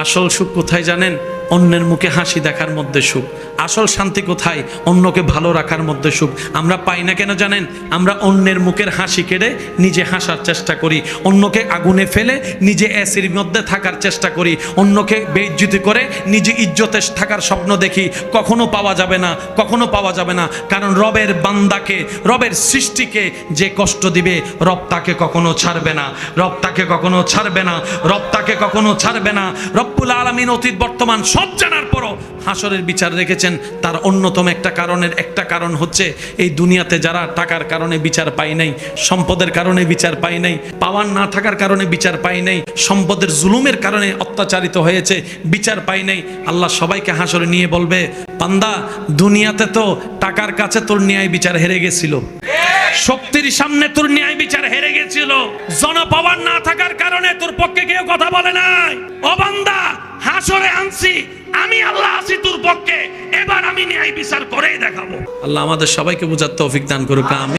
আসল সুখ কোথায় জানেন? অন্যের মুখে হাসি দেখার মধ্যে সুখ। আসল শান্তি কোথায়? অন্যকে ভালো রাখার মধ্যে সুখ। আমরা পাই না কেন জানেন? আমরা অন্যের মুখের হাসি কেড়ে নিজে হাসার চেষ্টা করি, অন্যকে আগুনে ফেলে নিজে অ্যাসির মধ্যে থাকার চেষ্টা করি, অন্যকে বেইজ্জতি করে নিজে ইজ্জতে থাকার স্বপ্ন দেখি। কখনো পাওয়া যাবে না, কখনো পাওয়া যাবে না। কারণ রবের বান্দাকে, রবের সৃষ্টিকে যে কষ্ট দিবে, রব তাকে কখনো ছাড়বে না, রব তাকে কখনো ছাড়বে না, রব তাকে কখনো ছাড়বে না। রব্বুল আলামিন অতীত বর্তমান সব জানার পরও হাসরের বিচার রেখেছেন। তার অন্যতম একটা কারণ হচ্ছে এই দুনিয়াতে যারা টাকার কারণে বিচার পায় নাই, সম্পদের কারণে বিচার পায় নাই, পাওয়ার না থাকার কারণে বিচার পায় নাই, সম্পদের জুলুমের কারণে অত্যাচারিত হয়েছে, বিচার পায় নাই। আল্লাহ সবাইকে হাসরে নিয়ে বলবে, বান্দা দুনিয়াতে তো টাকার কাছে তোর ন্যায় বিচার হেরে গেছিল, শক্তির সামনে তোর ন্যায় বিচার হেরে গেছিল, জনপাওয়ার না থাকার কারণে তোর পক্ষে কেউ কথা বলে নাই। ও বান্দা, হাসরে আনছি আমি, আল্লাহ আছি তোর পক্ষে, এবার আমি ন্যায় বিচার করেই দেখাবো। আল্লাহ আমাদের সবাইকে বুঝার তৌফিক দান করুক। আমিন।